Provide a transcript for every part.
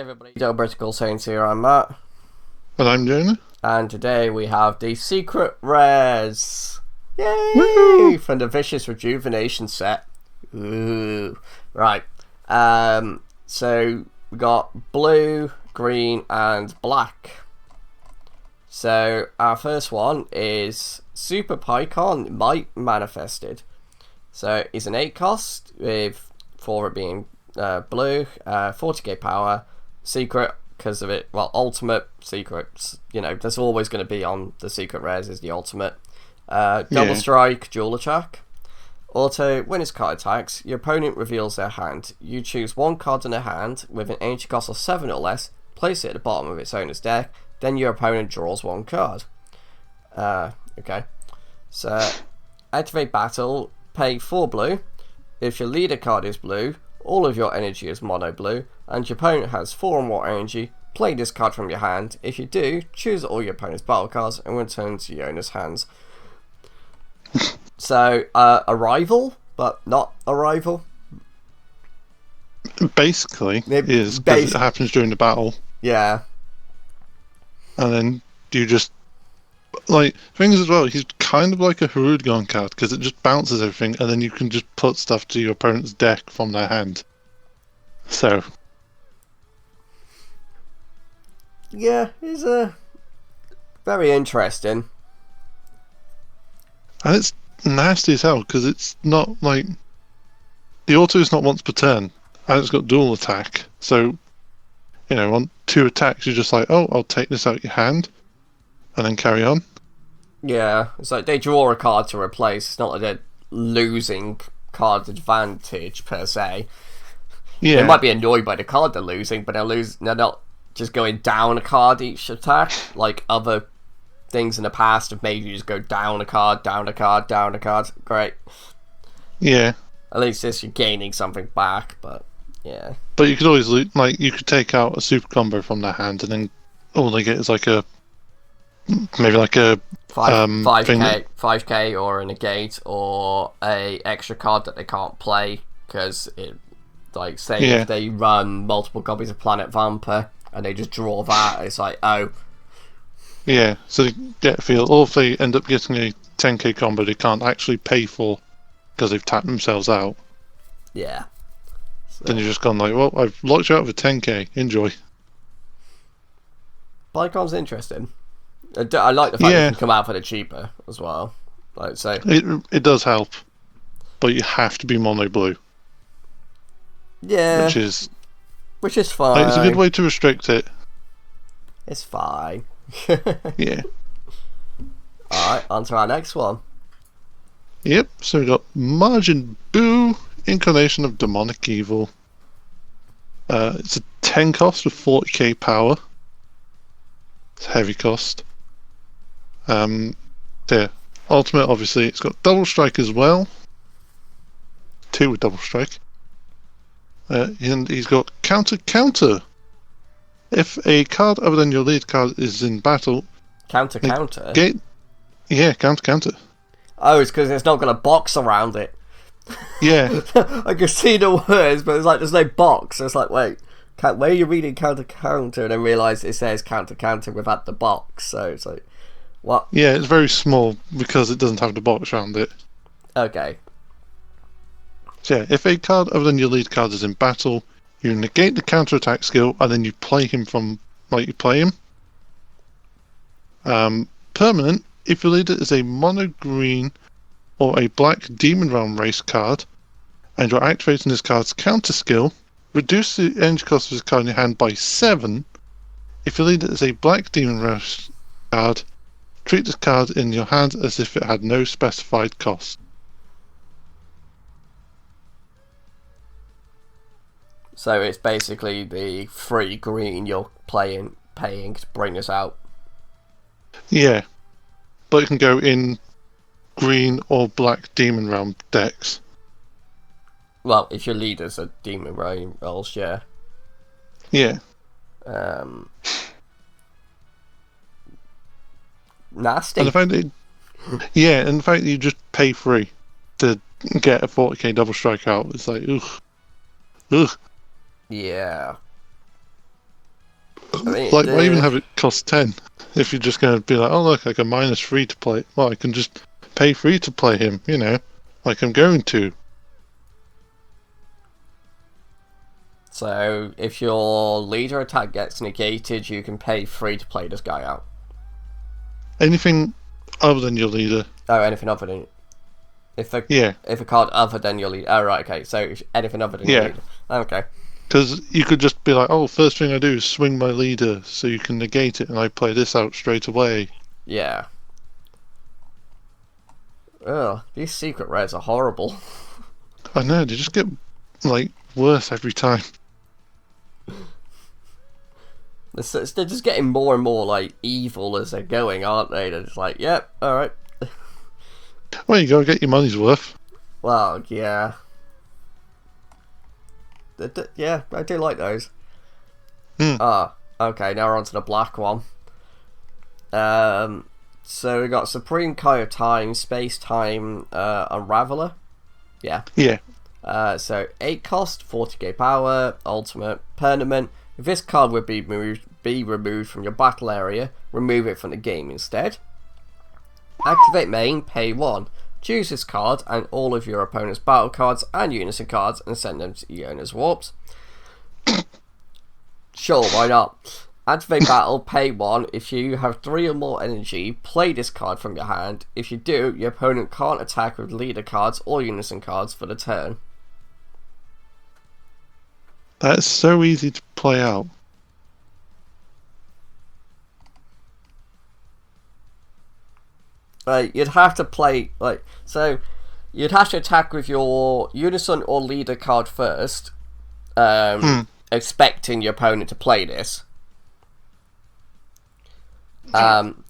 everybody, Britical Saiyans here, I'm Matt. And I'm Jonah. And today we have the secret rares. Yay! Woo! From the Vicious Rejuvenation set. Ooh. Right. So we got blue, green, and black. So our first one is Super Pycon Might Manifested. So it's an 8 cost with 4 it being blue, 40k power, secret because of it. Well, ultimate secrets. You know, there's always going to be on the secret rares is the ultimate. Double strike, dual attack. Auto, when his card attacks, your opponent reveals their hand. You choose one card in their hand with an energy cost of 7 or less, place it at the bottom of its owner's deck, then your opponent draws one card. Okay. So, activate battle, pay 4 blue. If your leader card is blue, all of your energy is mono blue, and your opponent has 4 or more energy, play this card from your hand. If you do, choose all your opponent's battle cards and return to your owner's hands. So, a rival, but not a rival. Basically, it is, because it happens during the battle. Yeah. And then you just, like, things as well, he's kind of like a Harudegon card, because it just bounces everything, and then you can just put stuff to your opponent's deck from their hand. So. Yeah, it's very interesting. And it's nasty as hell, because it's not like, the auto is not once per turn, and it's got dual attack, so, you know, on 2 attacks you're just like, oh, I'll take this out your hand, and then carry on. Yeah, it's like they draw a card to replace, it's not like they're losing card advantage per se. Yeah. They might be annoyed by the card they're losing, but they're not just going down a card each attack, like other things in the past have made you just go down a card, down a card, down a card. Great. Yeah. At least this you're gaining something back, but yeah. But you could always, like, you could take out a super combo from their hand, and then all they get is like a, maybe like a 5k or a negate or a extra card that they can't play because it, like, say if they run multiple copies of Planet Vamper and they just draw that, it's like, oh. Yeah, so they get a feel, or if they end up getting a 10k combo they can't actually pay for because they've tapped themselves out. Yeah. So. Then you're just gone like, well, I've locked you out for 10k, enjoy. Pycon's interesting. I like the fact you can come out for the cheaper as well. Like, so it does help, but you have to be mono blue. Yeah. Which is fine. Like, it's a good way to restrict it. It's fine. Yeah. Alright, on to our next one. Yep, so we got Margin Boo, Incarnation of Demonic Evil. It's a 10 cost with 40k power. It's a heavy cost. Yeah, ultimate, obviously, it's got double strike as well. 2 with double strike. And he's got counter. If a card other than your lead card is in battle... Counter? Yeah, counter. Oh, it's because it's not got a box around it. Yeah. I can see the words, but it's like there's no box. It's like, wait, where are you reading counter? And then realise it says counter without the box. So it's like, what? Yeah, it's very small because it doesn't have the box around it. Okay. So yeah, if a card other than your lead card is in battle, you negate the counter-attack skill, and then you play him from, like, you play him. Permanent, if your leader is a mono green or a black Demon Realm race card, and you're activating this card's counter skill, reduce the energy cost of this card in your hand by 7. If your leader is a black Demon Race card, treat this card in your hand as if it had no specified cost. So it's basically the free green you're paying to bring this out. Yeah, but it can go in green or black Demon Realm decks. Well, if your leader's a Demon Realm rolls, yeah. Yeah. Nasty. And the fact that you just pay free to get a 40k double strike out, it's like, ugh. Yeah. I mean, Like, why even have it cost 10? If you're just going to be like, oh look, I can minus free to play. Well, I can just pay free to play him, you know, like I'm going to. So if your leader attack gets negated, you can pay free to play this guy out. Anything other than your leader. Oh, anything other than... If a card other than your leader... Oh, right, okay. So anything other than your leader. Okay. Because you could just be like, oh, first thing I do is swing my leader so you can negate it and I play this out straight away. Yeah. Ugh, these secret rares are horrible. I know, they just get, like, worse every time. They're just getting more and more, like, evil as they're going, aren't they? They're just like, yep, alright. Well, you gotta get your money's worth. Well, yeah. Yeah, I do like those. Okay, now we're on to the black one. So we got Supreme Kai of Time, Space Time, Unraveler. Yeah. Yeah. So 8 cost, 40k power, ultimate, permanent. If this card would be removed from your battle area, remove it from the game instead. Activate main, pay 1. Choose this card and all of your opponent's battle cards and unison cards and send them to the owner's warps. Sure, why not? Activate battle, pay 1. If you have 3 or more energy, play this card from your hand. If you do, your opponent can't attack with leader cards or unison cards for the turn. That's so easy to play out. You'd have to play, you'd have to attack with your unison or leader card first, expecting your opponent to play this. And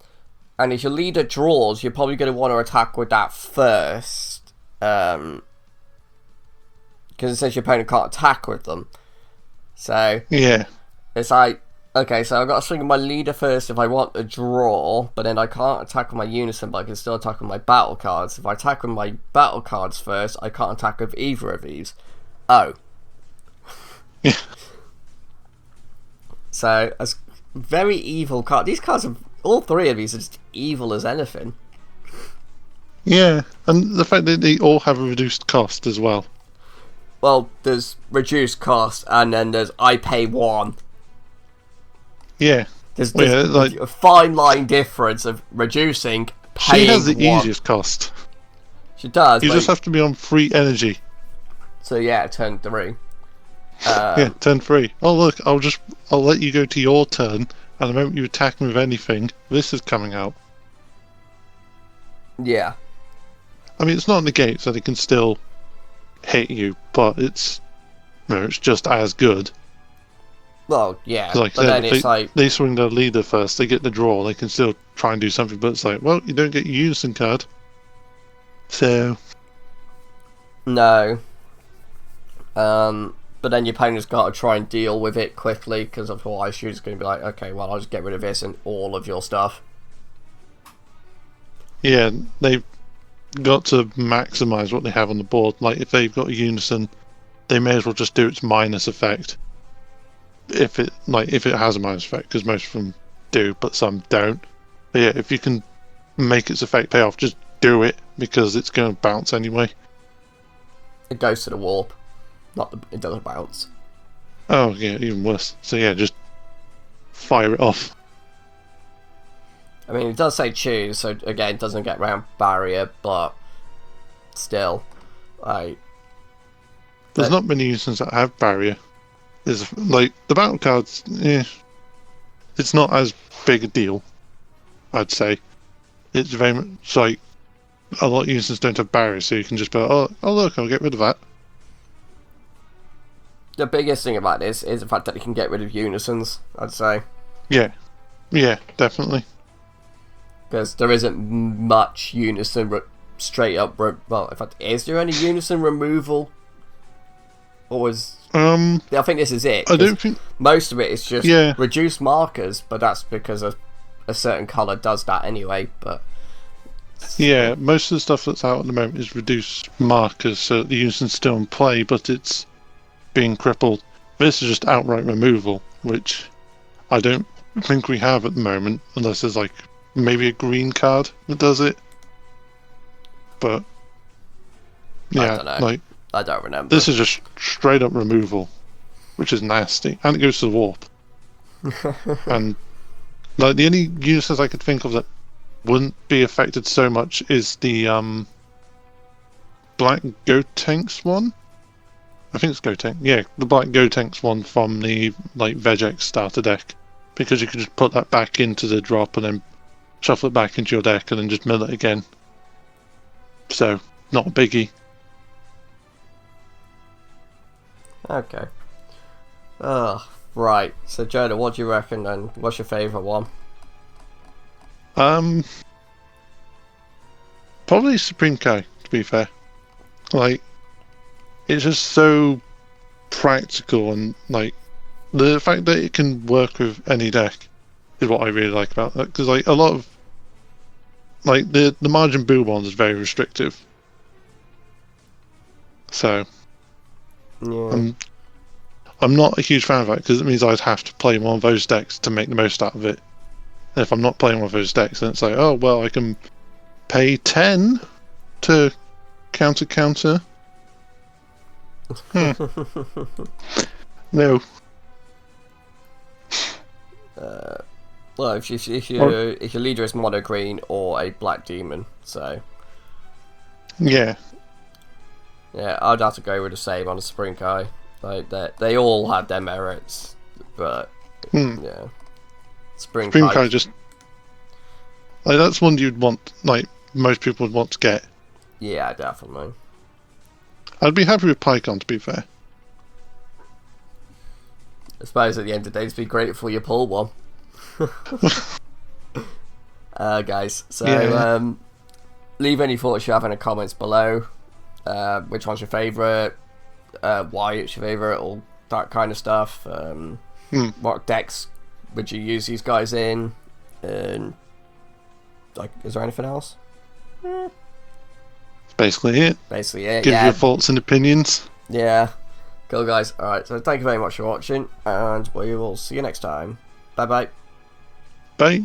if your leader draws, you're probably going to want to attack with that first, because it says your opponent can't attack with them. So yeah, it's like, okay, so I've got to swing my leader first if I want to draw, but then I can't attack with my unison, but I can still attack with my battle cards. If I attack with my battle cards first, I can't attack with either of these. Oh. Yeah. So, as very evil card. These cards are, all 3 of these are just evil as anything. Yeah, and the fact that they all have a reduced cost as well. Well, there's reduced cost, and then there's I pay 1. Yeah. There's like a fine line difference of reducing, paying. She has the 1. easiest cost. She does. You just have to be on free energy. So yeah, turn 3. Yeah, turn 3. Oh look, I'll let you go to your turn, and the moment you attack me with anything, this is coming out. Yeah. I mean, it's not negate, so they can still hit you, but it's just as good. Well, yeah, Like but then it's like... They swing their leader first, they get the draw, they can still try and do something, but it's like, well, you don't get your unison card. So... No. But then your opponent's got to try and deal with it quickly, because otherwise you're just going to be like, okay, well, I'll just get rid of this and all of your stuff. Yeah, they've got to maximise what they have on the board. Like, if they've got a unison, they may as well just do its minus effect. If it has a minus effect, because most of them do, but some don't. But yeah, if you can make its effect pay off, just do it, because it's going to bounce anyway. It goes to the warp. It doesn't bounce. Oh yeah, even worse. So yeah, just fire it off. I mean, it does say choose, so again, it doesn't get around barrier, but still, there's not many unisons that have barrier. There's like the battle cards. It's not as big a deal, I'd say. It's very much like a lot of unisons don't have barriers, so you can just be like, oh look, I'll get rid of that. The biggest thing about this is the fact that you can get rid of unisons, I'd say. Yeah, definitely. Because there isn't much unison straight up. Well, in fact, is there any unison removal? Or is... I think this is it. I don't think... Most of it is just reduced markers, but that's because a certain colour does that anyway, but... Yeah, most of the stuff that's out at the moment is reduced markers, so the unison's still in play, but it's being crippled. This is just outright removal, which I don't think we have at the moment, unless there's like maybe a green card that does it. But yeah, I don't know. like I don't remember. this is just straight up removal, which is nasty, and it goes to the warp. And like the only uses I could think of that wouldn't be affected so much is the black Gotenks one. I think it's Gotenks. Yeah, the black Gotenks one from the like Vegex starter deck, because you can just put that back into the drop and then shuffle it back into your deck and then just mill it again. So not a biggie. Okay. Oh, right. So Jonah, what do you reckon then? What's your favourite one? Probably Supreme Kai, to be fair. Like, it's just so practical, and like the fact that it can work with any deck is what I really like about that. Because like a lot of like the margin boo one is very restrictive. So Yeah. I'm not a huge fan of that, because it means I'd have to play one of those decks to make the most out of it. And if I'm not playing one of those decks, then it's like, oh well, I can pay 10 to counter. No. Well, if your leader is mono green or a black demon, so Yeah. yeah, I'd have to go with the same on the Spring Kai. Like they all have their merits, but yeah, Spring Kai just like that's one you'd want, like most people would want to get. Yeah, definitely. I'd be happy with PyCon, to be fair. I suppose at the end of the day, it'd be great for your pull one. Guys, so Yeah. Leave any thoughts you have in the comments below. Which one's your favourite? Why it's your favourite? All that kind of stuff. What decks would you use these guys in? And like, is there anything else? That's basically it. Basically it. Give Yeah. your thoughts and opinions. Yeah. Cool, guys. Alright, so thank you very much for watching, and we will see you next time. Bye bye. Bye.